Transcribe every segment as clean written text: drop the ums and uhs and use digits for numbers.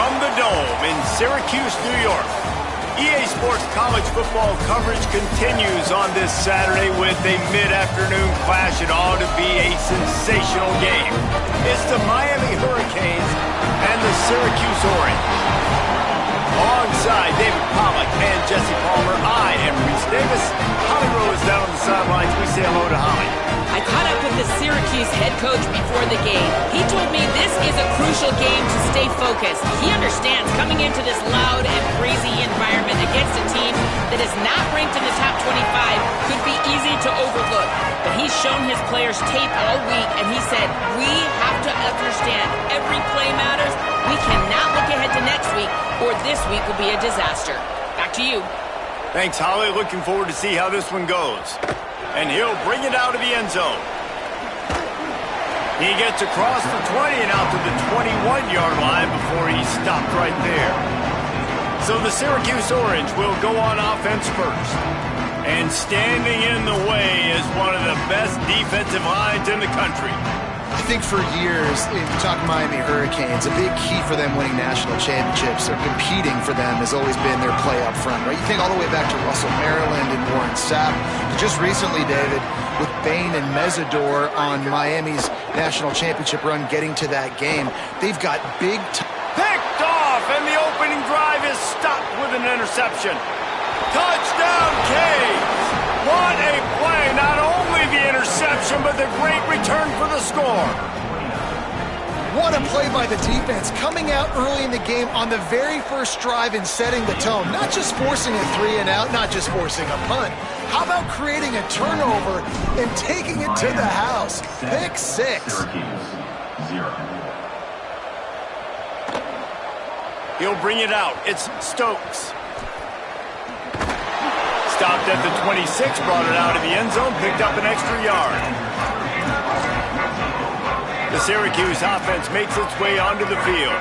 from the Dome in Syracuse, New York. EA Sports college football coverage continues on this Saturday with a mid-afternoon clash. It ought to be a sensational game. It's the Miami Hurricanes and the Syracuse Orange. Alongside David Pollack and Jesse Palmer, I am Reese Davis. Holly Rowe is down on the sidelines. We say hello to Holly. I caught up with the Syracuse head coach before the game. He told me this is a crucial game to stay focused. He understands coming into this loud and crazy environment against a team that is not ranked in the top 25 could be easy to overlook. But he's shown his players tape all week, and he said, we have to understand every play matters. We cannot look ahead to next week, or this week will be a disaster. Back to you. Thanks, Holly. Looking forward to see how this one goes. And he'll bring it out of the end zone. He gets across the 20 and out to the 21-yard line before he's stopped right there. So the Syracuse Orange will go on offense first. And standing in the way is one of the best defensive lines in the country. I think for years, if you talk Miami Hurricanes, a big key for them winning national championships or competing for them has always been their play up front, right? You think all the way back to Russell Maryland and Warren Sapp. Just recently, David, with Bain and Mesidor on Miami's national championship run getting to that game, they've got big... Picked off, and the opening drive is stopped with an interception. Touchdown, Canes! What a play! Not only the interception, but the great return for the score. What a play by the defense, coming out early in the game on the very first drive and setting the tone. Not just forcing a 3-and-out, not just forcing a punt. How about creating a turnover and taking it to the house? Pick 6. He'll bring it out. It's Stokes. Stopped at the 26, brought it out of the end zone, picked up an extra yard. The Syracuse offense makes its way onto the field.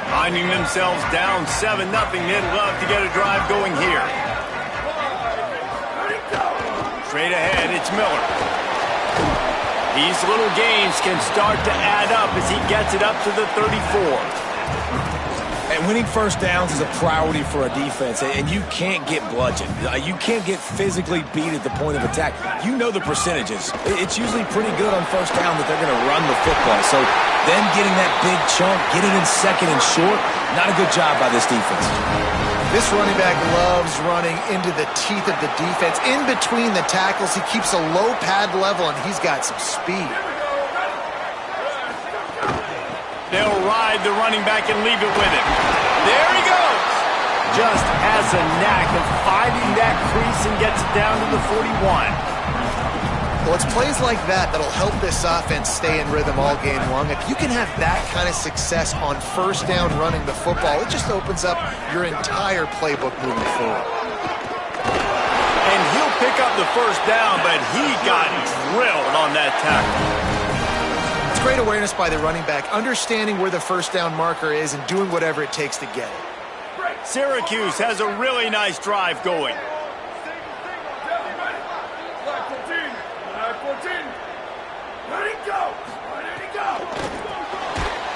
Finding themselves down 7-0, they'd love to get a drive going here. Straight ahead, it's Miller. These little gains can start to add up as he gets it up to the 34. And winning first downs is a priority for a defense, and you can't get bludgeoned. You can't get physically beat at the point of attack. You know the percentages. It's usually pretty good on first down that they're going to run the football. So them getting that big chunk, getting in second and short, not a good job by this defense. This running back loves running into the teeth of the defense. In between the tackles, he keeps a low pad level, and he's got some speed. They'll ride the running back and leave it with him. There he goes. Just has a knack of finding that crease and gets it down to the 41. Well, it's plays like that that'll help this offense stay in rhythm all game long. If you can have that kind of success on first down running the football, it just opens up your entire playbook moving forward. And he'll pick up the first down, but he got drilled on that tackle. It's great awareness by the running back, understanding where the first down marker is and doing whatever it takes to get it. Syracuse has a really nice drive going.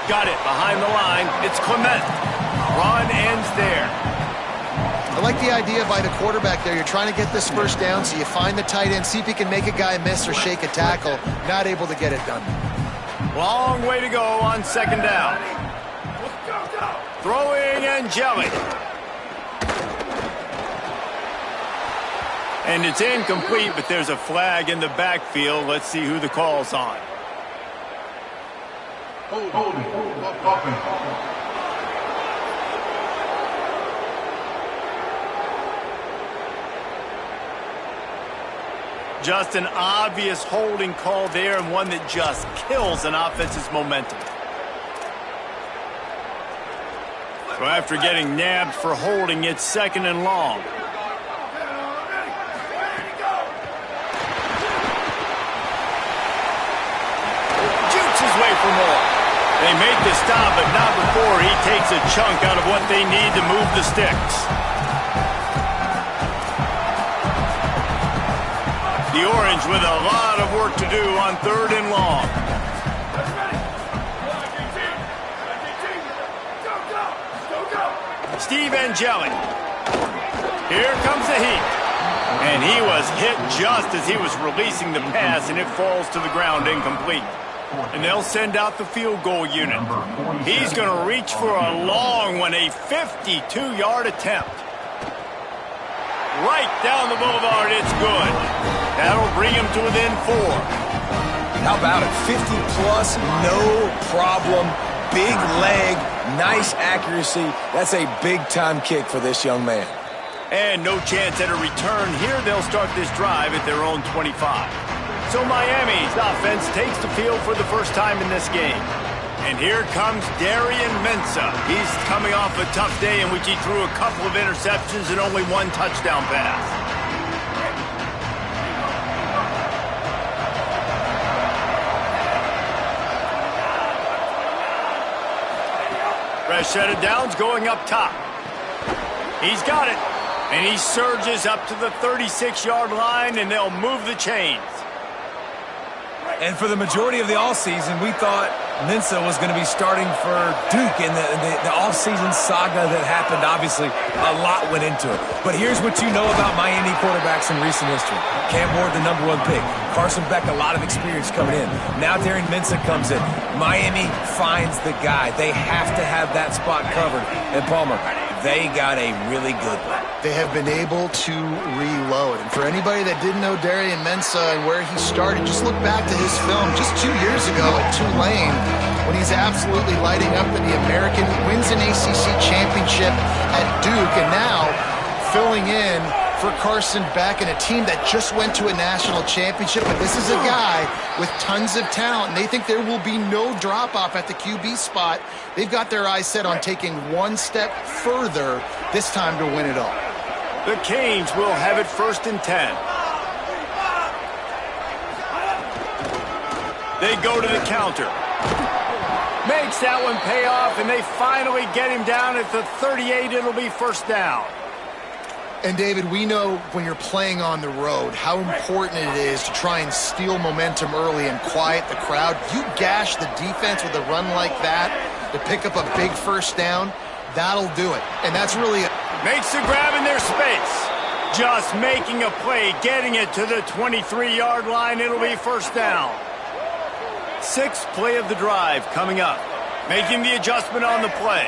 Got it behind the line. It's Clement. Run ends there. I like the idea by the quarterback there. You're trying to get this first down, so you find the tight end, see if he can make a guy miss or shake a tackle. Not able to get it done. Long way to go on second down. Throwing Angelic. And it's incomplete, but there's a flag in the backfield. Let's see who the call's on. Just an obvious holding call there, and one that just kills an offense's momentum. So after getting nabbed for holding, it's second and long. Jukes his way for more. They make the stop, but not before he takes a chunk out of what they need to move the sticks. The Orange with a lot of work to do on third and long. Steve Angeli. Here comes the heat. And he was hit just as he was releasing the pass, and it falls to the ground incomplete. And they'll send out the field goal unit. He's going to reach for a long one, a 52-yard attempt. Right down the boulevard, it's good. That'll bring him to within 4. How about it? 50-plus, no problem. Big leg, nice accuracy. That's a big-time kick for this young man. And no chance at a return here. They'll start this drive at their own 25. So Miami's offense takes the field for the first time in this game. And here comes Darian Mensah. He's coming off a tough day in which he threw a couple of interceptions and only one touchdown pass. Fresh set of downs going up top. He's got it. And he surges up to the 36-yard line, and they'll move the chains. And for the majority of the offseason, we thought Mensah was going to be starting for Duke in the offseason saga that happened. Obviously, a lot went into it. But here's what you know about Miami quarterbacks in recent history. Cam Ward, the #1 pick. Carson Beck, a lot of experience coming in. Now Darian Mensah comes in. Miami finds the guy. They have to have that spot covered. And Palmer, they got a really good one. They have been able to reload. And for anybody that didn't know Darian Mensah and where he started, just look back to his film just 2 years ago at Tulane when he's absolutely lighting up in the American, wins an ACC championship at Duke, and now filling in for Carson Beck and a team that just went to a national championship. But this is a guy with tons of talent, and they think there will be no drop-off at the QB spot. They've got their eyes set on taking one step further this time to win it all. The Canes will have it 1st and 10. They go to the counter. Makes that one pay off, and they finally get him down at the 38. It'll be 1st down. And, David, we know when you're playing on the road how important it is to try and steal momentum early and quiet the crowd. You gash the defense with a run like that to pick up a big 1st down, that'll do it. And that's really it. Makes the grab in their space. Just making a play, getting it to the 23-yard line. It'll be 1st down. 6th play of the drive coming up. Making the adjustment on the play.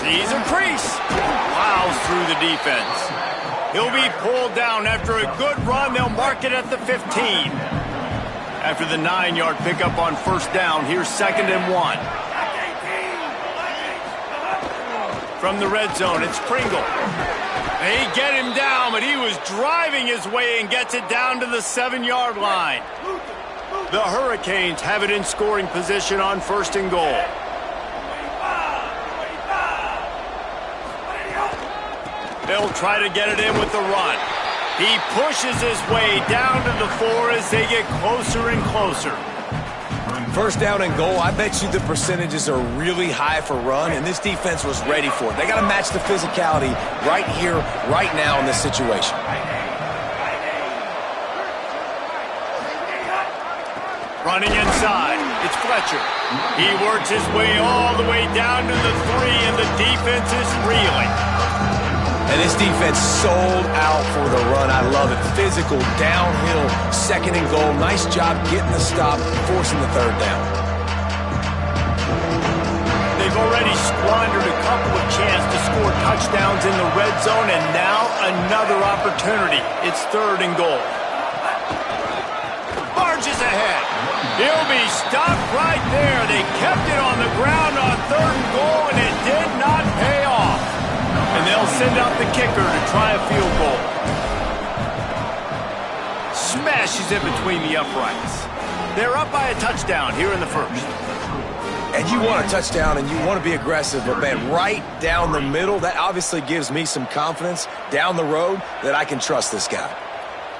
Sees a crease. Plows through the defense. He'll be pulled down after a good run. They'll mark it at the 15. After the 9-yard pickup on 1st down, here's 2nd and 1. From the red zone, it's Pringle. They get him down, but he was driving his way and gets it down to the 7-yard line. The Hurricanes have it in scoring position on 1st and goal. They'll try to get it in with the run. He pushes his way down to the 4 as they get closer and closer. 1st down and goal, I bet you the percentages are really high for run, and this defense was ready for it. They got to match the physicality right here, right now in this situation. Running inside, it's Fletcher. He works his way all the way down to the 3, and the defense is reeling. And this defense sold out for the run. I love it. Physical, downhill, 2nd and goal. Nice job getting the stop, forcing the 3rd down. They've already squandered a couple of chances to score touchdowns in the red zone, and now another opportunity. It's 3rd and goal. Barges ahead. He'll be stopped right there. They kept it on the ground on 3rd and goal, and it did not pay off. And they'll send out the kicker to try a field goal. Smashes it between the uprights. They're up by a touchdown here in the 1st. And you want a touchdown and you want to be aggressive, but man, right down the middle, that obviously gives me some confidence down the road that I can trust this guy.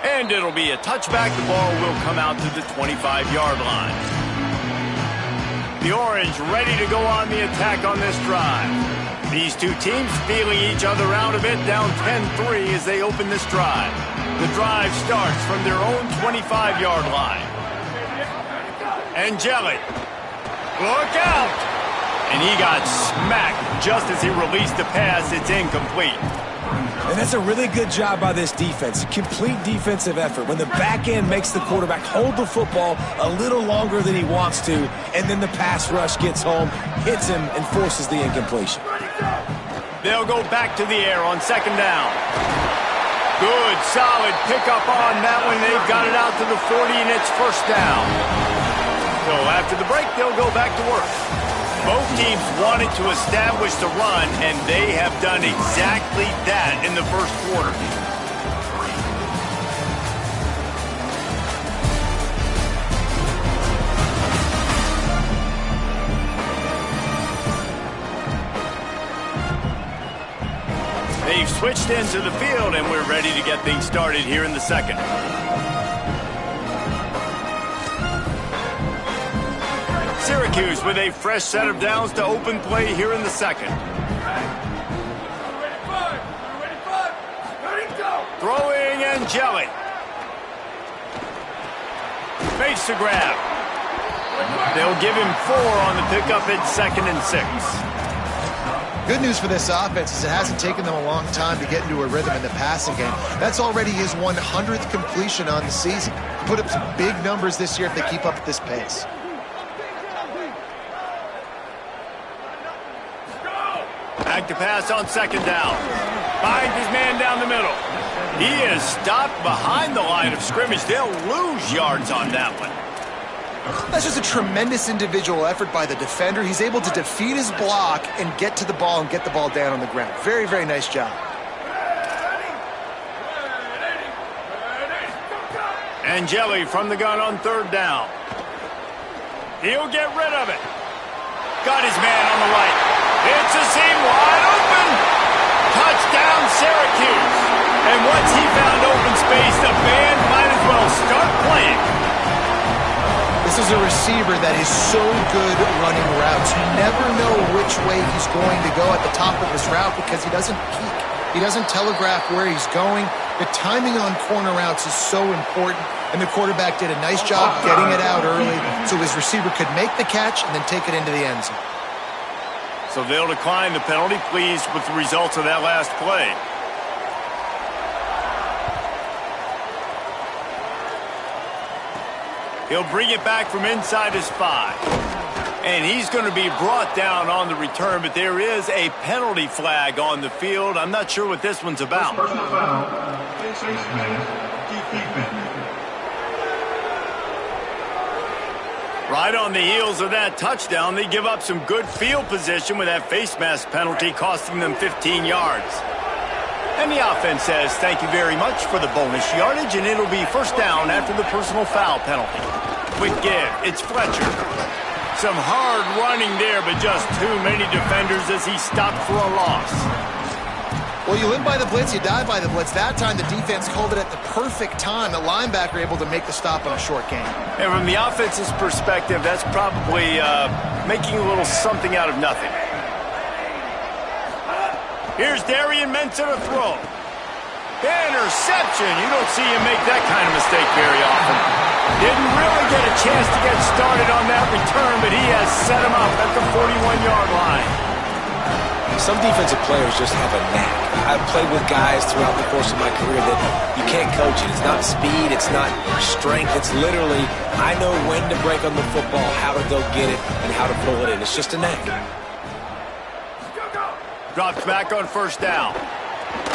And it'll be a touchback. The ball will come out to the 25-yard line. The Orange ready to go on the attack on this drive. These two teams feeling each other out a bit, down 10-3 as they open this drive. The drive starts from their own 25-yard line. Angeli, look out! And he got smacked just as he released the pass. It's incomplete. And that's a really good job by this defense. Complete defensive effort. When the back end makes the quarterback hold the football a little longer than he wants to, and then the pass rush gets home, hits him, and forces the incompletion. They'll go back to the air on second down. Good, solid pickup on that one. They've got it out to the 40, and it's first down. So after the break, they'll go back to work. Both teams wanted to establish the run, and they have done exactly that in the first quarter. They've switched into the field, and we're ready to get things started here in the second. Syracuse with a fresh set of downs to open play here in the second. Throwing Angeli. Fakes the grab. They'll give him 4 on the pickup at 2nd and 6. Good news for this offense is it hasn't taken them a long time to get into a rhythm in the passing game. That's already his 100th completion on the season. Put up some big numbers this year if they keep up at this pace. Back to pass on second down. Finds his man down the middle. He is stopped behind the line of scrimmage. They'll lose yards on that one. That's just a tremendous individual effort by the defender. He's able to defeat his block and get to the ball and get the ball down on the ground. Very, very nice job. Angeli from the gun on third down. He'll get rid of it. Got his man on the right. It's a seam wide open. Touchdown, Syracuse. And once he found open space, the band might as well start playing. This is a receiver that is so good running routes. You never know which way he's going to go at the top of his route because he doesn't peek. He doesn't telegraph where he's going. The timing on corner routes is so important, and the quarterback did a nice job getting it out early so his receiver could make the catch and then take it into the end zone. So they'll decline the penalty, pleased with the results of that last play. He'll bring it back from inside his 5. And he's going to be brought down on the return, but there is a penalty flag on the field. I'm not sure what this one's about. Right on the heels of that touchdown, they give up some good field position with that face mask penalty costing them 15 yards. And the offense says thank you very much for the bonus yardage, and it'll be first down after the personal foul penalty. Quick give, it's Fletcher. Some hard running there, but just too many defenders as he stopped for a loss. Well, you live by the blitz, you die by the blitz. That time the defense called it at the perfect time. The linebacker able to make the stop on a short gain. And from the offense's perspective, that's probably making a little something out of nothing. Here's Darian Mensah to throw. Interception. You don't see him make that kind of mistake very often. Didn't really get a chance to get started on that return, but he has set him up at the 41-yard line. Some defensive players just have a knack. I've played with guys throughout the course of my career that you can't coach it. It's not speed, it's not strength. It's literally, I know when to break on the football, how to go get it, and how to pull it in. It's just a knack. Drops back on first down.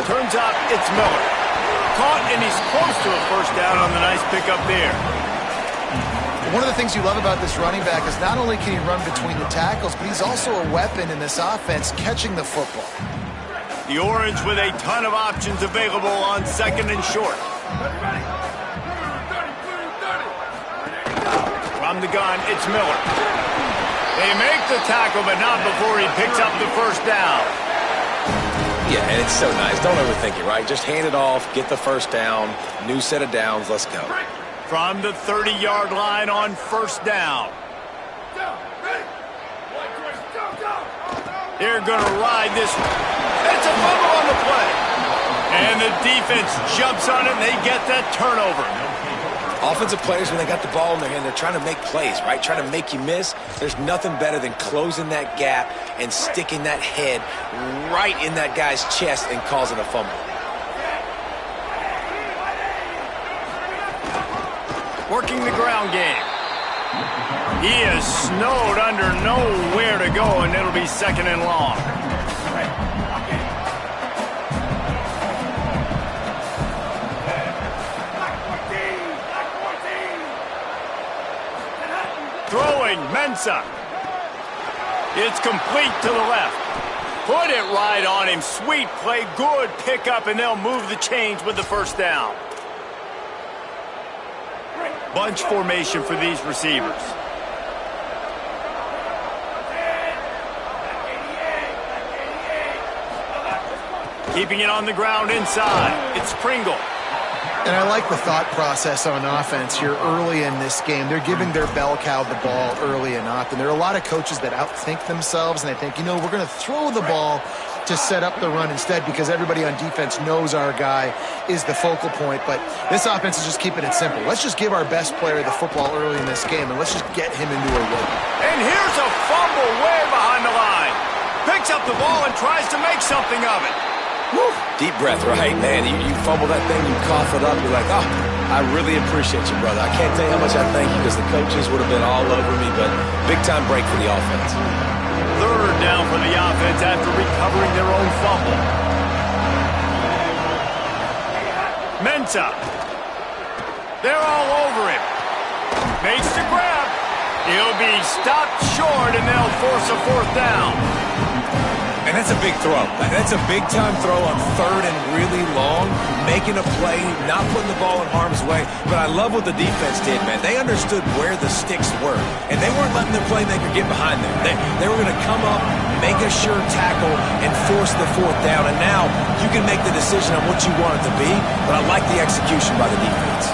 Turns out it's Miller. Caught, and he's close to a first down on the nice pickup there. One of the things you love about this running back is not only can he run between the tackles, but he's also a weapon in this offense catching the football. The Orange with a ton of options available on second and short. From the gun, it's Miller. They make the tackle, but not before he picks up the first down. Yeah, and it's so nice. Don't overthink it, right? Just hand it off, get the first down, new set of downs, let's go. From the 30-yard line on first down. They're going to ride this. It's a fumble on the play. And the defense jumps on it, and they get that turnover. Offensive players, when they got the ball in their hand, they're trying to make plays, right? Trying to make you miss. There's nothing better than closing that gap and sticking that head right in that guy's chest and causing a fumble. Working the ground game. He is snowed under, nowhere to go, and it'll be second and long. Throwing, Mensah. It's complete to the left. Put it right on him. Sweet play, good pickup, and they'll move the chains with the first down. Bunch formation for these receivers. Keeping it on the ground inside. It's Pringle. And I like the thought process on offense here early in this game. They're giving their bell cow the ball early and often. There are a lot of coaches that outthink themselves, and they think, you know, we're going to throw the ball to set up the run instead because everybody on defense knows our guy is the focal point. But this offense is just keeping it simple. Let's just give our best player the football early in this game, and let's just get him into a rhythm. And here's a fumble way behind the line. Picks up the ball and tries to make something of it. Woo. Deep breath, right, man? You fumble that thing, you cough it up, you're like, oh, I really appreciate you, brother. I can't tell you how much I thank you because the coaches would have been all over me, but big-time break for the offense. Third down for the offense after recovering their own fumble. Mensah. They're all over him. Makes the grab. He'll be stopped short, and they'll force a fourth down. And that's a big throw. That's a big-time throw on third and really long, making a play, not putting the ball in harm's way. But I love what the defense did, man. They understood where the sticks were, and they weren't letting their playmaker get behind them. They were going to come up, make a sure tackle, and force the fourth down. And now you can make the decision on what you want it to be, but I like the execution by the defense.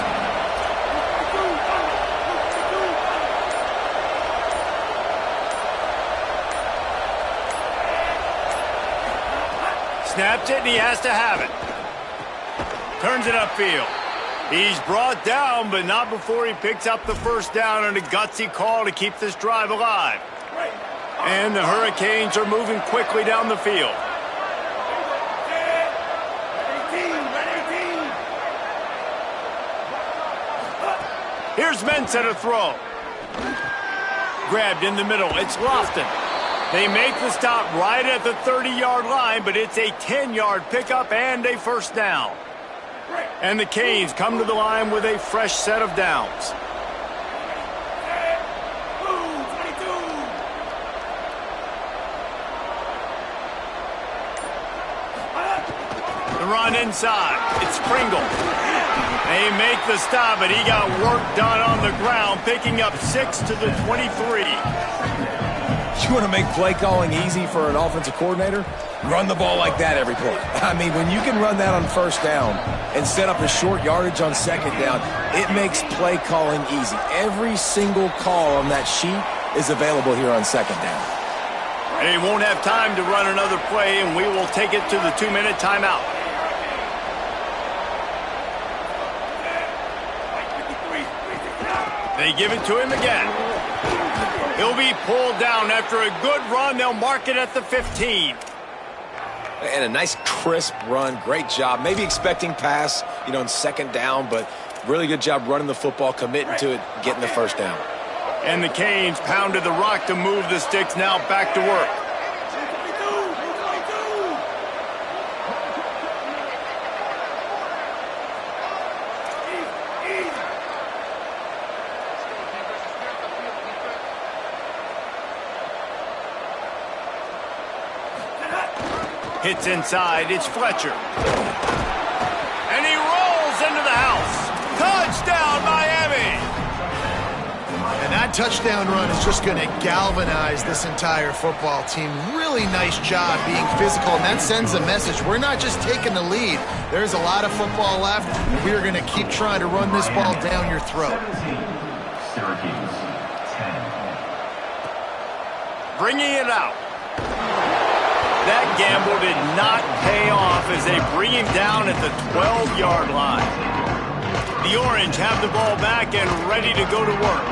Snaps it, and he has to have it. Turns it upfield. He's brought down, but not before he picks up the first down on a gutsy call to keep this drive alive. And the Hurricanes are moving quickly down the field. Here's Mensah to throw. Grabbed in the middle. It's Lofton. They make the stop right at the 30-yard line, but it's a 10-yard pickup and a first down. And the Canes come to the line with a fresh set of downs. The run inside. It's Pringle. They make the stop, but he got work done on the ground, picking up 6 to the 23. You want to make play calling easy for an offensive coordinator? Run the ball like that every play. I mean, when you can run that on first down and set up a short yardage on second down, it makes play calling easy. Every single call on that sheet is available here on second down. They won't have time to run another play, and we will take it to the 2-minute timeout. They give it to him again. He'll be pulled down after a good run. They'll mark it at the 15. And a nice crisp run. Great job. Maybe expecting pass, on second down, but really good job running the football, committing to it, getting the first down. And the Canes pounded the rock to move the sticks. Now back to work. Hits inside. It's Fletcher. And he rolls into the house. Touchdown, Miami! And that touchdown run is just going to galvanize this entire football team. Really nice job being physical, and that sends a message. We're not just taking the lead. There's a lot of football left, and we're going to keep trying to run this ball down your throat. Syracuse, 10. Bringing it out. That gamble did not pay off as they bring him down at the 12-yard line. The Orange have the ball back and ready to go to work.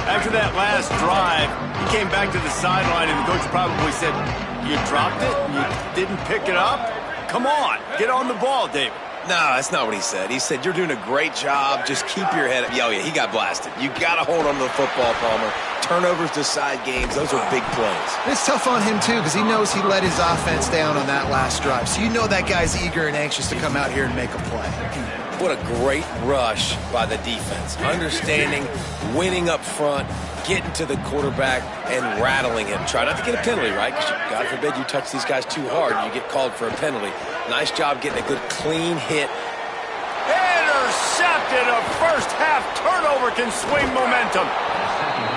After that last drive, he came back to the sideline, and the coach probably said, "You dropped it? You didn't pick it up? Come on, get on the ball, David." No, that's not what he said. He said, "You're doing a great job. Just keep your head up." Oh, yeah, he got blasted. You got to hold on to the football, Palmer. Turnovers decide games. Those are big plays. It's tough on him, too, because he knows he let his offense down on that last drive. So you know that guy's eager and anxious to come out here and make a play. What a great rush by the defense. Understanding, winning up front, getting to the quarterback, and rattling him. Try not to get a penalty, right? Because God forbid you touch these guys too hard and you get called for a penalty. Nice job getting a good clean hit. Intercepted. A first-half turnover can swing momentum.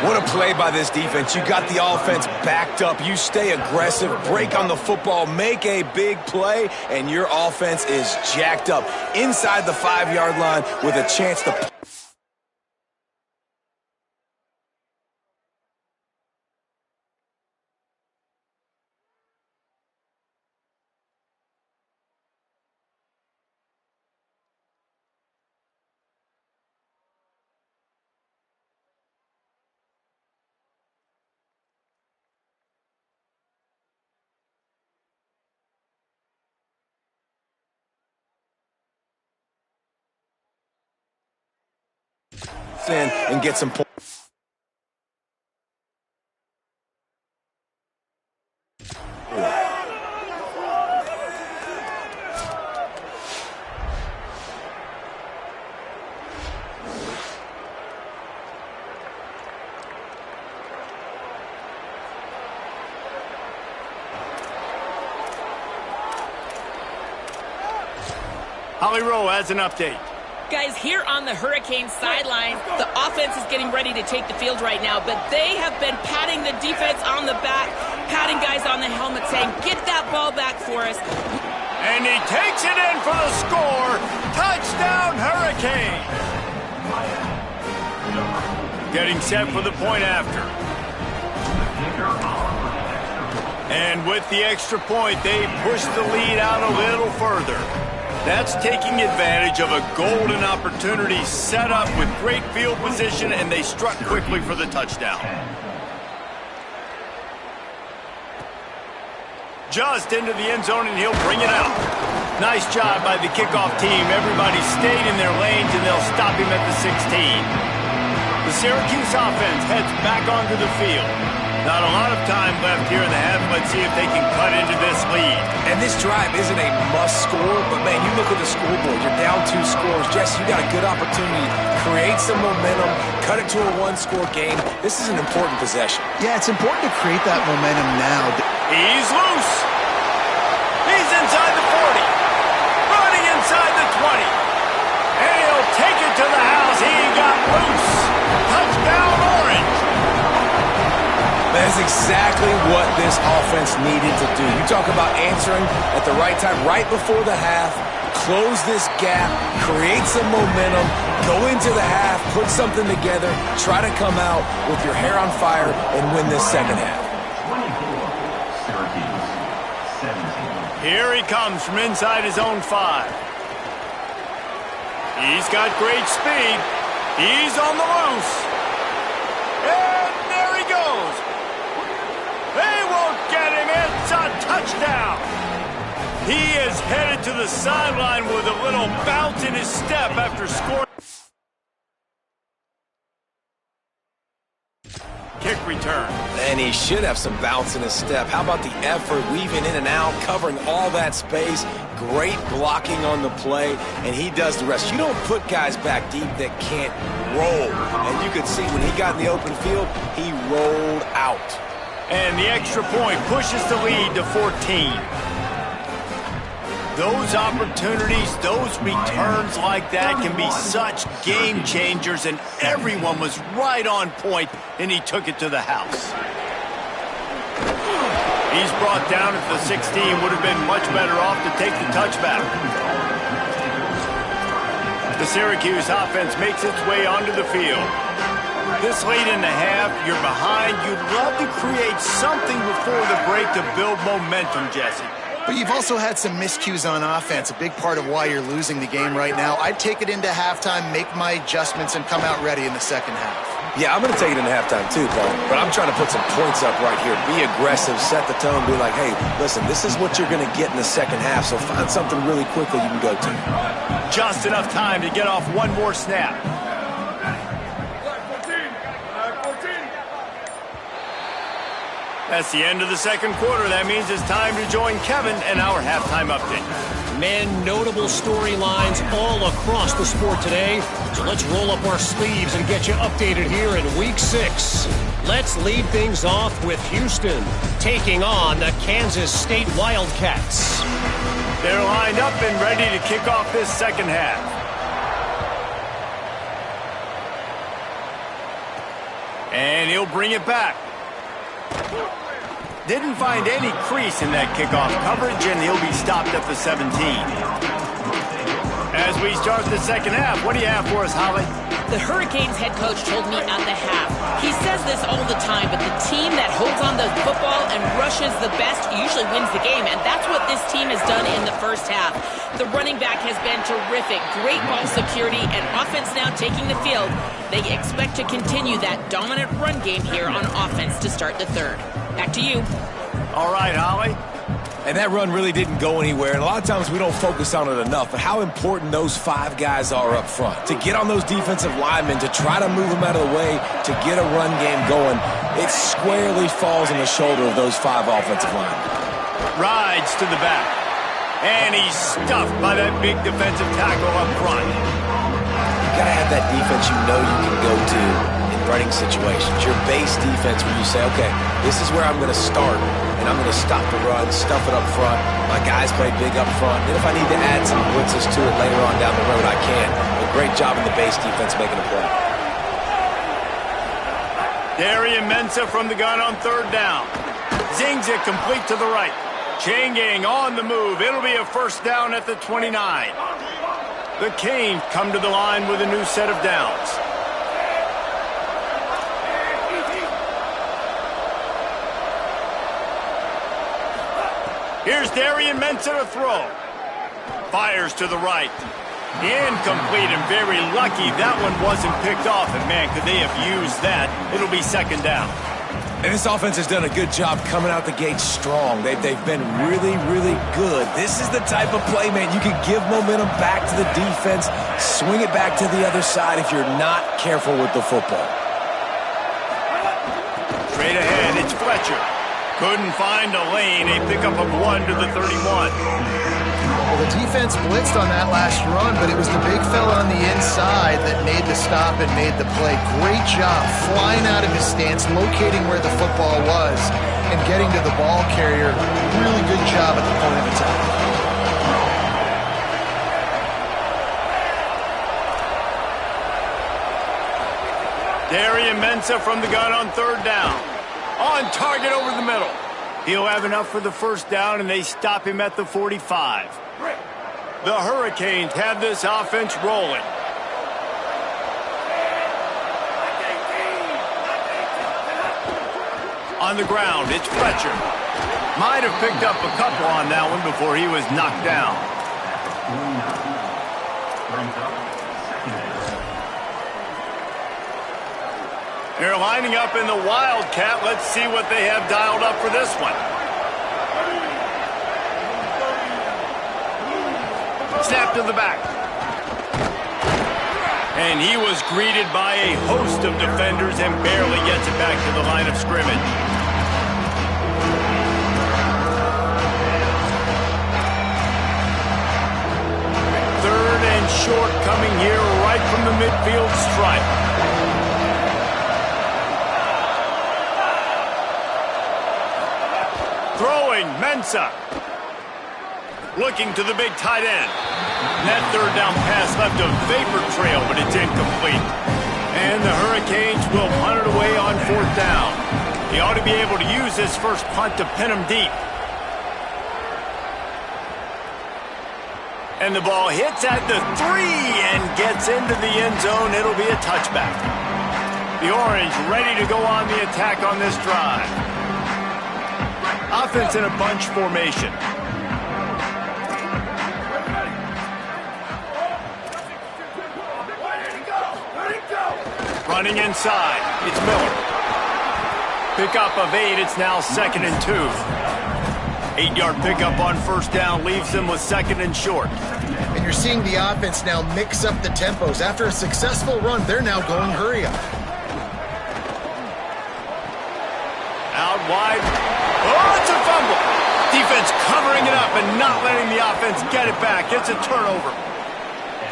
What a play by this defense. You got the offense backed up. You stay aggressive, break on the football, make a big play, and your offense is jacked up inside the 5-yard line with a chance to... in and get some points. Holly Rowe has an update. Guys, here on the Hurricanes sideline, the offense is getting ready to take the field right now, but they have been patting the defense on the back, patting guys on the helmet, saying, "Get that ball back for us." And he takes it in for the score. Touchdown, Hurricane. Getting set for the point after. And with the extra point, they push the lead out a little further. That's taking advantage of a golden opportunity set up with great field position, and they struck quickly for the touchdown. Just into the end zone, and he'll bring it out. Nice job by the kickoff team. Everybody stayed in their lanes, and they'll stop him at the 16. The Syracuse offense heads back onto the field. Not a lot of time left here in the half. Let's see if they can cut into this lead. And this drive isn't a must score, but man, you look at the scoreboard, you're down 2 scores. Jesse, you got a good opportunity. Create some momentum, cut it to a 1-score game. This is an important possession. Yeah, it's important to create that momentum now. He's loose. He's inside the 40. Running inside the 20. And he'll take it to the house. He got loose. Touchdown, Orange. That's exactly what this offense needed to do. You talk about answering at the right time, right before the half, close this gap, create some momentum, go into the half, put something together, try to come out with your hair on fire and win this second half. 24, Syracuse, 17. Here he comes from inside his own 5. He's got great speed. He's on the loose. And there he goes. They won't get him. It's a touchdown. He is headed to the sideline with a little bounce in his step after scoring. Kick return. And he should have some bounce in his step. How about the effort, weaving in and out, covering all that space, great blocking on the play, and he does the rest. You don't put guys back deep that can't roll. And you could see when he got in the open field, he rolled out. And the extra point pushes the lead to 14. Those opportunities, those returns like that can be such game changers, and everyone was right on point, and he took it to the house. He's brought down at the 16, would have been much better off to take the touchback. The Syracuse offense makes its way onto the field. This late in the half, you're behind. You'd love to create something before the break to build momentum, Jesse. But you've also had some miscues on offense, a big part of why you're losing the game right now. I'd take it into halftime, make my adjustments, and come out ready in the second half. Yeah, I'm going to take it into halftime too, Paul. But I'm trying to put some points up right here. Be aggressive, set the tone, be like, hey, listen, this is what you're going to get in the second half, so find something really quickly you can go to. Just enough time to get off one more snap. That's the end of the second quarter. That means it's time to join Kevin and our halftime update. Men, notable storylines all across the sport today. So let's roll up our sleeves and get you updated here in Week 6. Let's lead things off with Houston taking on the Kansas State Wildcats. They're lined up and ready to kick off this second half. And he'll bring it back. Didn't find any crease in that kickoff coverage, and he'll be stopped at the 17. As we start the second half, what do you have for us, Holly? The Hurricanes head coach told me at the half. He says this all the time, but the team that holds on to the football and rushes the best usually wins the game, and that's what this team has done in the first half. The running back has been terrific. Great ball security, and offense now taking the field. They expect to continue that dominant run game here on offense to start the third. Back to you. All right, Holly. And that run really didn't go anywhere. And a lot of times we don't focus on it enough. But how important those 5 guys are up front. To get on those defensive linemen, to try to move them out of the way, to get a run game going, it squarely falls on the shoulder of those 5 offensive linemen. Rides to the back. And he's stuffed by that big defensive tackle up front. You got to have that defense you know you can go to in running situations. Your base defense where you say, okay, this is where I'm going to start. And I'm going to stop the run, stuff it up front. My guys play big up front. And if I need to add some blitzes to it later on down the road, I can. But great job in the base defense making a play. Darian Mensah from the gun on third down. Zings it complete to the right. Chain gang on the move. It'll be a first down at the 29. The Canes come to the line with a new set of downs. Here's Darian Mensah to throw. Fires to the right. Incomplete and very lucky that one wasn't picked off. And, man, could they have used that? It'll be second down. And this offense has done a good job coming out the gate strong. They've been really, really good. This is the type of play, man, you can give momentum back to the defense, swing it back to the other side if you're not careful with the football. Straight ahead, it's Fletcher. Couldn't find a lane. A pickup of 1 to the 31. Well, the defense blitzed on that last run, but it was the big fella on the inside that made the stop and made the play. Great job flying out of his stance, locating where the football was, and getting to the ball carrier. Really good job at the point of attack. Darian Mensah from the gun on third down. On target over the middle. He'll have enough for the first down, and they stop him at the 45. The Hurricanes have this offense rolling. On the ground, it's Fletcher. Might have picked up a couple on that one before he was knocked down. They're lining up in the Wildcat. Let's see what they have dialed up for this one. Snap to the back. And he was greeted by a host of defenders and barely gets it back to the line of scrimmage. Third and short coming here right from the midfield stripe. Throwing, Mensah. Looking to the big tight end. And that third down pass left a vapor trail, but it's incomplete. And the Hurricanes will punt it away on fourth down. He ought to be able to use this first punt to pin him deep. And the ball hits at the 3 and gets into the end zone. It'll be a touchback. The Orange ready to go on the attack on this drive. Offense in a bunch formation. Running inside. It's Miller. Pickup of 8. It's now 2nd and 2. 8-yard pickup on first down leaves them with 2nd and short. And you're seeing the offense now mix up the tempos. After a successful run, they're now going hurry up. Out wide. Oh, it's a fumble. Defense covering it up and not letting the offense get it back. It's a turnover.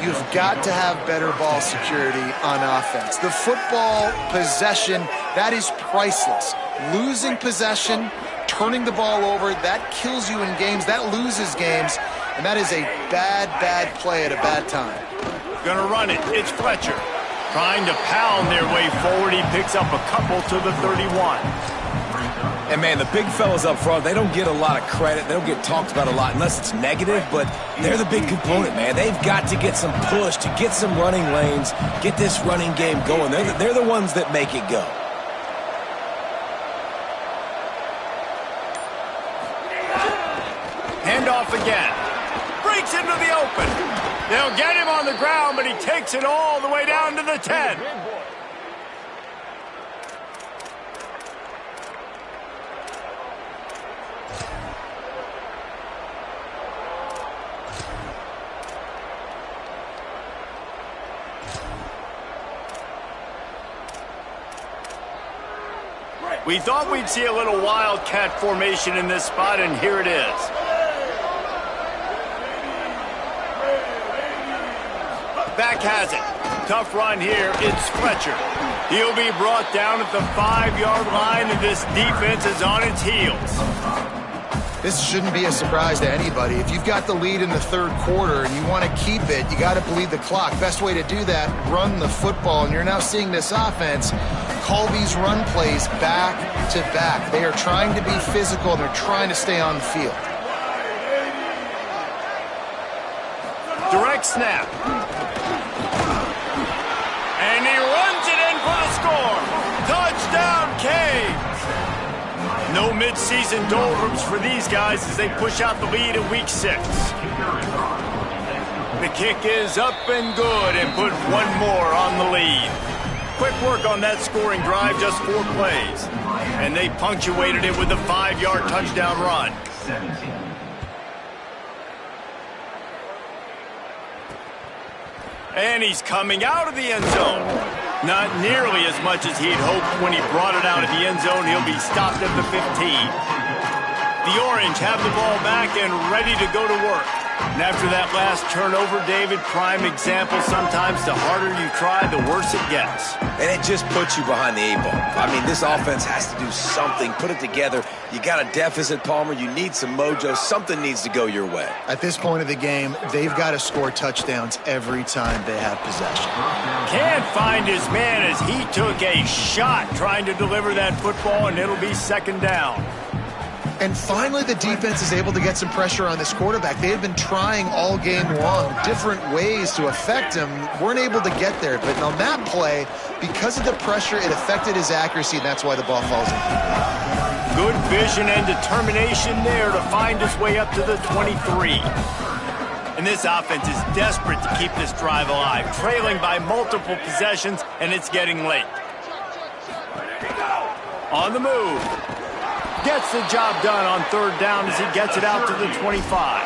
You've got to have better ball security on offense. The football possession, that is priceless. Losing possession, turning the ball over, that kills you in games, that loses games, and that is a bad, bad play at a bad time. Gonna run it. It's Fletcher. Trying to pound their way forward. He picks up a couple to the 31. And, man, the big fellas up front, they don't get a lot of credit. They don't get talked about a lot unless it's negative, but they're the big component, man. They've got to get some push, to get some running lanes, get this running game going. They're the ones that make it go. Handoff again. Breaks into the open. They'll get him on the ground, but he takes it all the way down to the 10. We thought we'd see a little wildcat formation in this spot, and here it is. Back has it. Tough run here. It's Fletcher. He'll be brought down at the 5-yard line, and this defense is on its heels. This shouldn't be a surprise to anybody. If you've got the lead in the third quarter and you want to keep it, you got to bleed the clock. Best way to do that, run the football. And you're now seeing this offense call these run plays back to back. They are trying to be physical, and they're trying to stay on the field. Direct snap. And he runs it in for the score. Touchdown, Canes. No midseason doldrums for these guys as they push out the lead in week 6. The kick is up and good and put one more on the lead. Quick work on that scoring drive, just 4 plays. And they punctuated it with a 5-yard touchdown run. And he's coming out of the end zone. Not nearly as much as he'd hoped when he brought it out of the end zone. He'll be stopped at the 15. The Orange have the ball back and ready to go to work. And after that last turnover, David, prime example, sometimes the harder you try, the worse it gets. And it just puts you behind the 8 ball. I mean, this offense has to do something, put it together. You got a deficit, Palmer. You need some mojo. Something needs to go your way. At this point of the game, they've got to score touchdowns every time they have possession. Can't find his man as he took a shot trying to deliver that football, and it'll be 2nd down. And finally, the defense is able to get some pressure on this quarterback. They had been trying all game long, different ways to affect him. Weren't able to get there. But on that play, because of the pressure, it affected his accuracy, and that's why the ball falls in. Good vision and determination there to find his way up to the 23. And this offense is desperate to keep this drive alive, trailing by multiple possessions, and it's getting late. On the move. Gets the job done on 3rd down as he gets it out to the 25.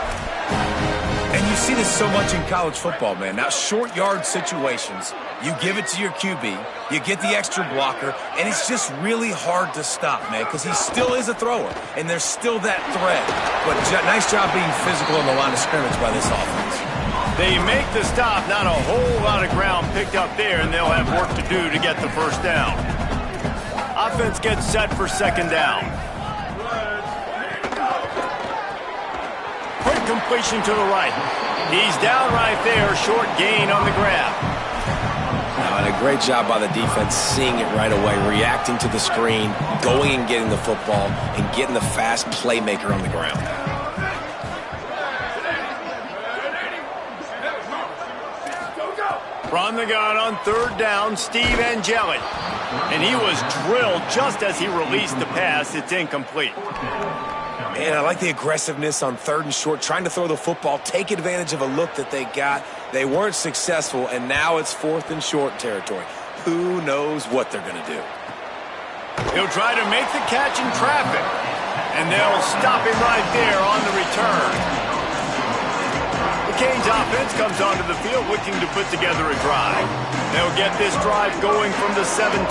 And you see this so much in college football, man. Now, short yard situations, you give it to your QB, you get the extra blocker, and it's just really hard to stop, man, because he still is a thrower, and there's still that threat. But nice job being physical on the line of scrimmage by this offense. They make the stop, not a whole lot of ground picked up there, and they'll have work to do to get the 1st down. Offense gets set for 2nd down. Quick completion to the right. He's down right there, short gain on the grab. And a great job by the defense seeing it right away, reacting to the screen, going and getting the football, and getting the fast playmaker on the ground. From the gun on 3rd down, Steve Angeli. And he was drilled just as he released the pass. It's incomplete. Man, I like the aggressiveness on 3rd and short, trying to throw the football, take advantage of a look that they got. They weren't successful, and now it's 4th and short territory. who knows what they're going to do. He'll try to make the catch in traffic, and they'll stop him right there on the return. The Canes offense comes onto the field looking to put together a drive. They'll get this drive going from the 17.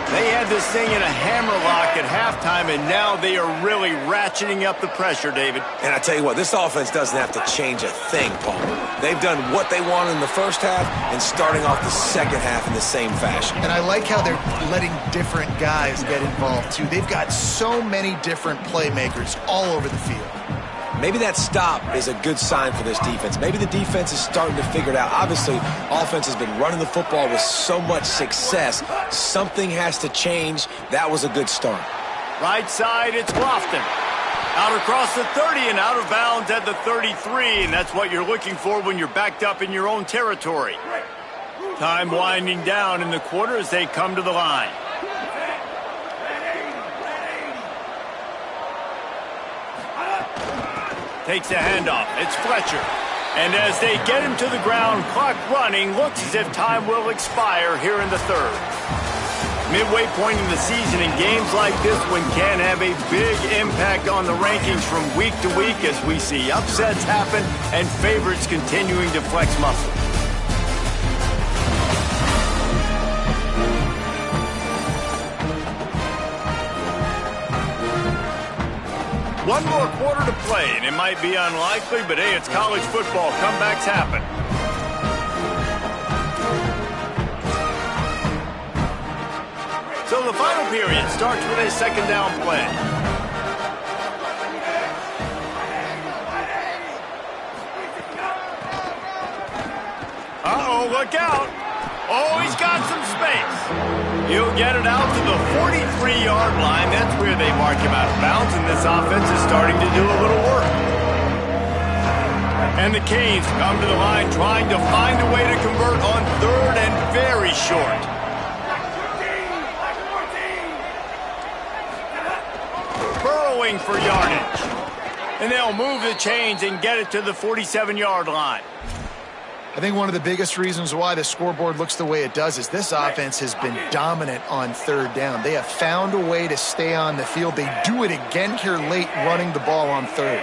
They had this thing in a hammerlock at halftime, and now they are really ratcheting up the pressure, David. And I tell you what, this offense doesn't have to change a thing, Paul. They've done what they wanted in the first half and starting off the second half in the same fashion. And I like how they're letting different guys get involved, too. They've got so many different playmakers all over the field. Maybe that stop is a good sign for this defense. Maybe the defense is starting to figure it out. Obviously, offense has been running the football with so much success. Something has to change. That was a good start. Right side, it's Lofton. Out across the 30 and out of bounds at the 33, and that's what you're looking for when you're backed up in your own territory. Time winding down in the quarter as they come to the line. Takes a handoff. It's Fletcher. And as they get him to the ground, clock running, looks as if time will expire here in the third. Midway point in the season, and games like this one can have a big impact on the rankings from week to week as we see upsets happen and favorites continuing to flex muscle. One more quarter to play, and it might be unlikely, but hey, it's college football. Comebacks happen. So the final period starts with a second down play. Uh-oh, look out. Oh, he's got some space. He'll get it out to the 43-yard line. That's where they mark him out of bounds, and this offense is starting to do a little work. And the Canes come to the line trying to find a way to convert on third and very short. Burrowing for yardage. And they'll move the chains and get it to the 47-yard line. I think one of the biggest reasons why the scoreboard looks the way it does is this offense has been dominant on third down. They have found a way to stay on the field. They do it again here late, running the ball on third.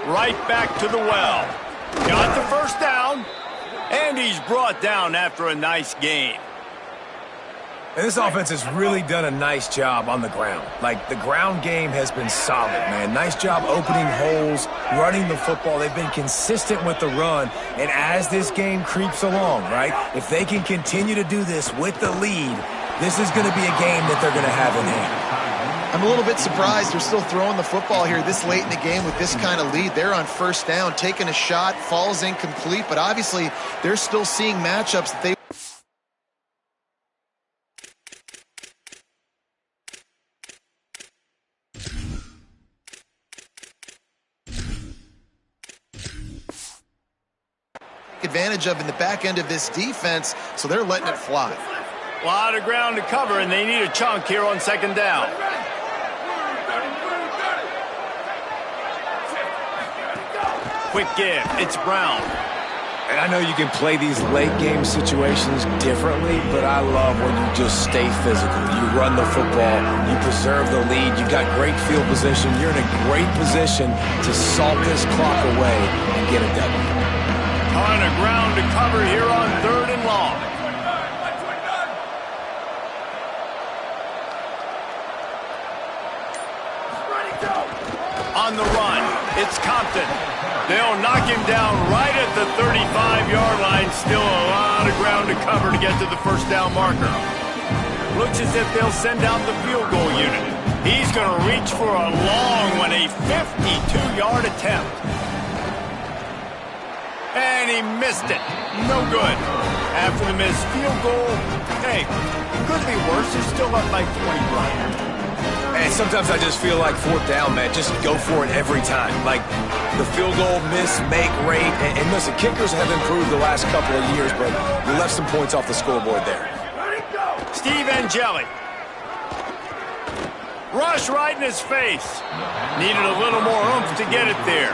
Right back to the well. Got the first down, and he's brought down after a nice gain. And this offense has really done a nice job on the ground. Like, the ground game has been solid, man. Nice job opening holes, running the football. They've been consistent with the run. And as this game creeps along, right, if they can continue to do this with the lead, this is going to be a game that they're going to have in hand. I'm a little bit surprised they're still throwing the football here this late in the game with this kind of lead. They're on first down, taking a shot, falls incomplete, but obviously they're still seeing matchups that they advantage of in the back end of this defense, so they're letting it fly. A lot of ground to cover, and they need a chunk here on second down. Quick give. It's Brown. And I know you can play these late game situations differently, but I love when you just stay physical. You run the football, you preserve the lead, you got great field position, you're in a great position to salt this clock away and get a W. Ton of ground to cover here on third and long. On the run, it's Compton. They'll knock him down right at the 35-yard line. Still a lot of ground to cover to get to the first down marker. Looks as if they'll send out the field goal unit. He's going to reach for a long one, a 52-yard attempt. And he missed it. No good. After the missed field goal, hey, it could be worse. They're still up by 20. And sometimes I just feel like fourth down, man, just go for it every time. Like the field goal miss, make rate. And listen, kickers have improved the last couple of years, but we left some points off the scoreboard there. Steve Angeli. Rush right in his face. Needed a little more oomph to get it there.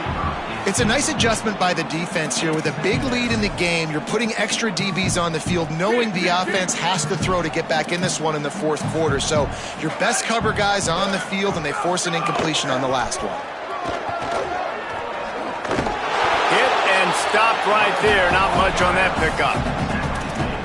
It's a nice adjustment by the defense here. With a big lead in the game, you're putting extra DBs on the field, knowing the offense has to throw to get back in this one in the fourth quarter. So your best cover guys on the field, and they force an incompletion on the last one. Hit and stopped right there. Not much on that pickup.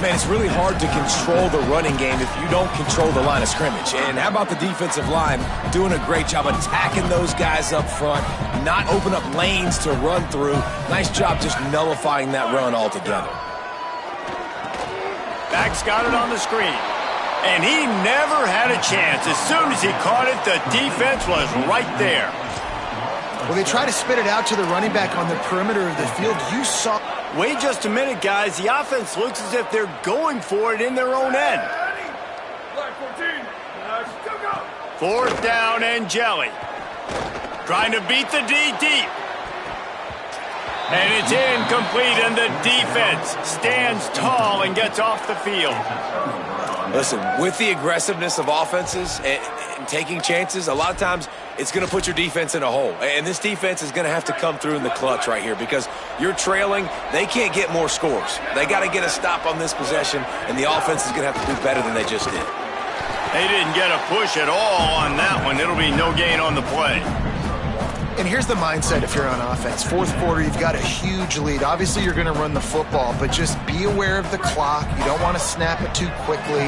Man, it's really hard to control the running game if you don't control the line of scrimmage. And how about the defensive line doing a great job attacking those guys up front, not open up lanes to run through. Nice job just nullifying that run altogether. Back's got it on the screen. And he never had a chance. As soon as he caught it, the defense was right there. Well, they try to spit it out to the running back on the perimeter of the field. You saw... Wait just a minute, guys. The offense looks as if they're going for it in their own end. Fourth down and jelly. Trying to beat the D deep. And it's incomplete, and the defense stands tall and gets off the field. Listen, with the aggressiveness of offenses and taking chances, a lot of times it's going to put your defense in a hole. And this defense is going to have to come through in the clutch right here because you're trailing. They can't get more scores. They got to get a stop on this possession, and the offense is going to have to do better than they just did. They didn't get a push at all on that one. It'll be no gain on the play. And here's the mindset if you're on offense. Fourth quarter, you've got a huge lead. Obviously, you're going to run the football, but just be aware of the clock. You don't want to snap it too quickly.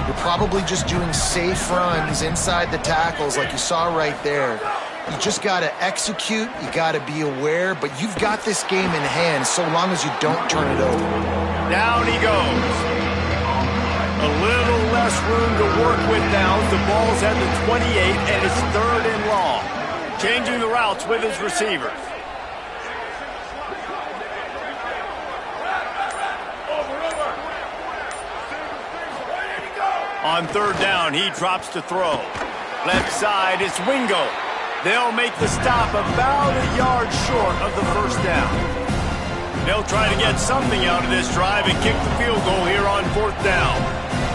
You're probably just doing safe runs inside the tackles like you saw right there. You just got to execute. You got to be aware, but you've got this game in hand so long as you don't turn it over. Down he goes. A little less room to work with now. The ball's at the 28, and it's 3rd and long. Changing the routes with his receivers. On 3rd down, he drops to throw. Left side is Wingo. They'll make the stop about a yard short of the 1st down. They'll try to get something out of this drive and kick the field goal here on 4th down.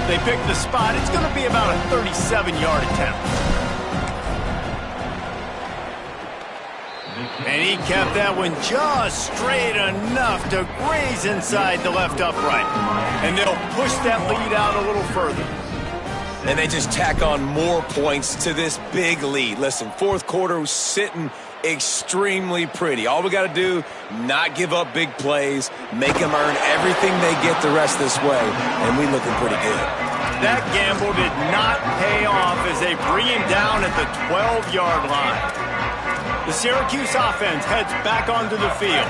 They pick the spot. It's going to be about a 37-yard attempt. And he kept that one just straight enough to graze inside the left upright. And they'll push that lead out a little further. And they just tack on more points to this big lead. Listen, fourth quarter was sitting extremely pretty. All we got to do, not give up big plays, make them earn everything they get the rest this way, and we looking pretty good. That gamble did not pay off as they bring him down at the 12-yard line. The Syracuse offense heads back onto the field.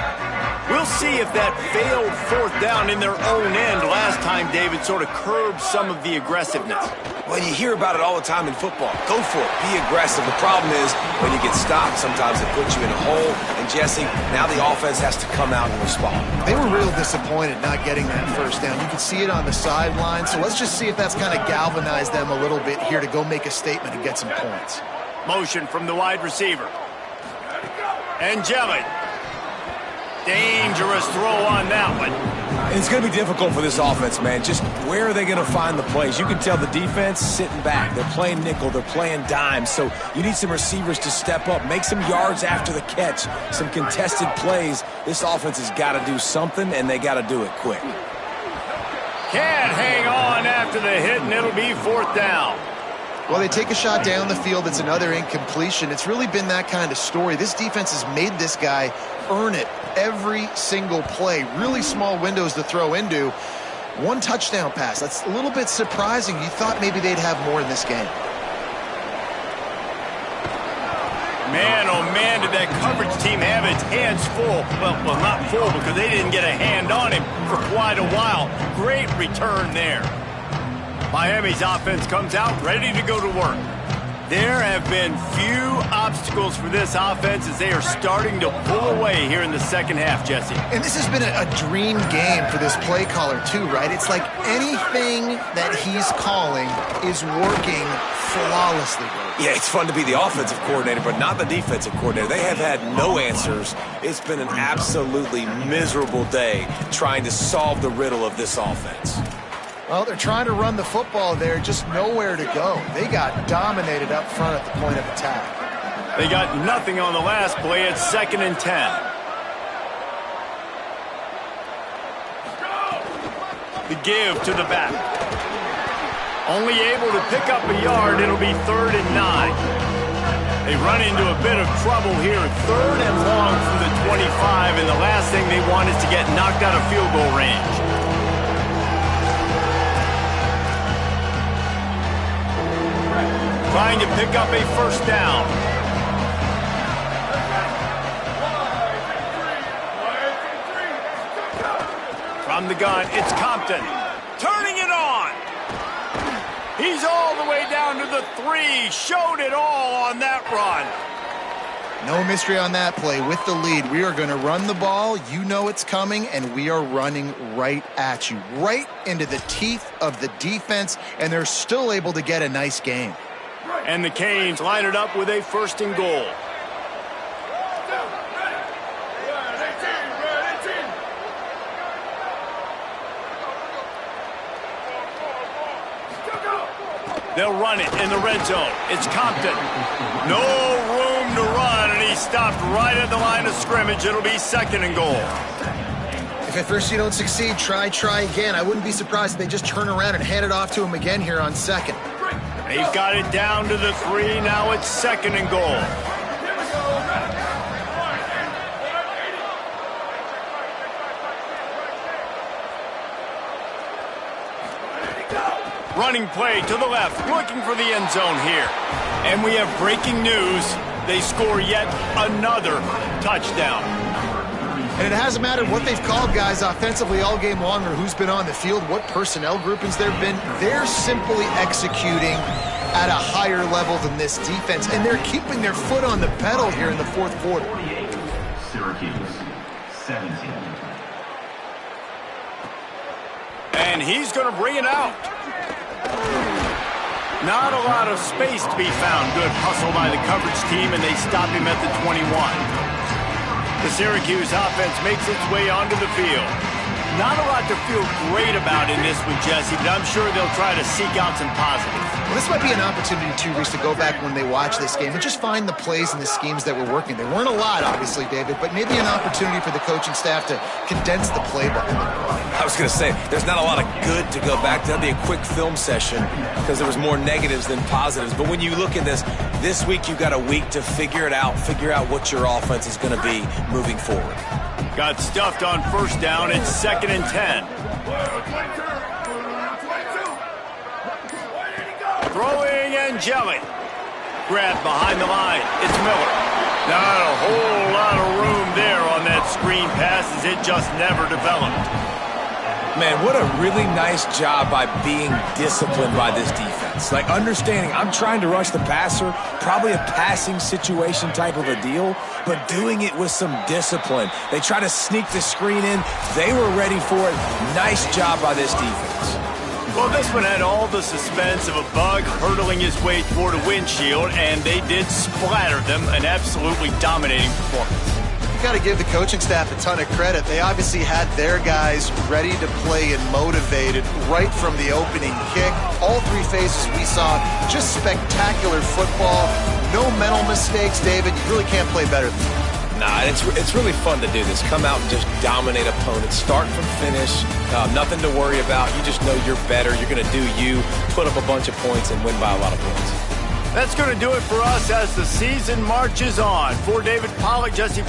We'll see if that failed 4th down in their own end last time, David, sort of curbed some of the aggressiveness. Well, you hear about it all the time in football. Go for it. Be aggressive. The problem is when you get stopped, sometimes it puts you in a hole. And, Jesse, now the offense has to come out and respond. They were real disappointed not getting that 1st down. You can see it on the sideline. So let's just see if that's kind of galvanized them a little bit here to go make a statement and get some points. Motion from the wide receiver. And Jelly. Dangerous throw on that one. And it's going to be difficult for this offense, man. Just where are they going to find the plays? You can tell the defense sitting back. They're playing nickel. They're playing dime. So you need some receivers to step up, make some yards after the catch, some contested plays. This offense has got to do something, and they got to do it quick. Can't hang on after the hit, and it'll be 4th down. Well, they take a shot down the field. It's another incompletion. It's really been that kind of story. This defense has made this guy earn it every single play. Really small windows to throw into. 1 touchdown pass. That's a little bit surprising. You thought maybe they'd have more in this game. Man, oh man, did that coverage team have its hands full. Well, not full because they didn't get a hand on him for quite a while. Great return there. Miami's offense comes out ready to go to work. There have been few obstacles for this offense as they are starting to pull away here in the 2nd half, Jesse. And this has been a dream game for this play caller too, right? It's like anything that he's calling is working flawlessly. Yeah, it's fun to be the offensive coordinator, but not the defensive coordinator. They have had no answers. It's been an absolutely miserable day trying to solve the riddle of this offense. Well, they're trying to run the football there, just nowhere to go. They got dominated up front at the point of attack. They got nothing on the last play. It's 2nd and 10. The give to the back. Only able to pick up a yard. It'll be 3rd and 9. They run into a bit of trouble here. 3rd and long from the 25, and the last thing they want is to get knocked out of field goal range. Trying to pick up a 1st down. From the gun, it's Compton. Turning it on. He's all the way down to the 3. Showed it all on that run. No mystery on that play. With the lead, we are going to run the ball. You know it's coming, and we are running right at you. Right into the teeth of the defense, and they're still able to get a nice game. And the Canes line it up with a 1st and goal. They'll run it in the red zone. It's Compton. No room to run, and he stopped right at the line of scrimmage. It'll be 2nd and goal. If at first you don't succeed, try again. I wouldn't be surprised if they just turn around and hand it off to him again here on 2nd. They've got it down to the 3. Now it's 2nd and goal. Running play to the left, looking for the end zone here. And we have breaking news. They score yet another touchdown. And it hasn't mattered what they've called, guys, offensively all game long or who's been on the field, what personnel groupings there have been. They're simply executing at a higher level than this defense, and they're keeping their foot on the pedal here in the 4th quarter. 48, Syracuse, 17. And he's going to bring it out. Not a lot of space to be found. Good hustle by the coverage team, and they stop him at the 21. The Syracuse offense makes its way onto the field. Not a lot to feel great about in this one, Jesse, but I'm sure they'll try to seek out some positives. Well, this might be an opportunity, too, Reese, to go back when they watch this game and just find the plays and the schemes that were working. There weren't a lot, obviously, David, but maybe an opportunity for the coaching staff to condense the playbook. I was going to say, there's not a lot of good to go back to. That'd be a quick film session because there was more negatives than positives. But when you look at this week you've got a week to figure it out, figure out what your offense is going to be moving forward. Got stuffed on 1st down. It's 2nd and 10. Throwing Angeli. Grabbed behind the line. It's Miller. Not a whole lot of room there on that screen pass as it just never developed. Man, what a really nice job by being disciplined by this defense. Like understanding I'm trying to rush the passer, probably a passing situation type of a deal, but doing it with some discipline. They try to sneak the screen in. They were ready for it. Nice job by this defense. Well, this one had all the suspense of a bug hurtling his way toward a windshield, and they did splatter them. An absolutely dominating performance. Got to give the coaching staff a ton of credit. They obviously had their guys ready to play and motivated right from the opening kick. All 3 phases we saw, just spectacular football. No mental mistakes, David. You really can't play better than that. Nah, it's really fun to do this. Come out and just dominate opponents. Start from finish. Nothing to worry about. You just know you're better. You're going to do you, put up a bunch of points, and win by a lot of points. That's going to do it for us as the season marches on. For David Pollack, Jesse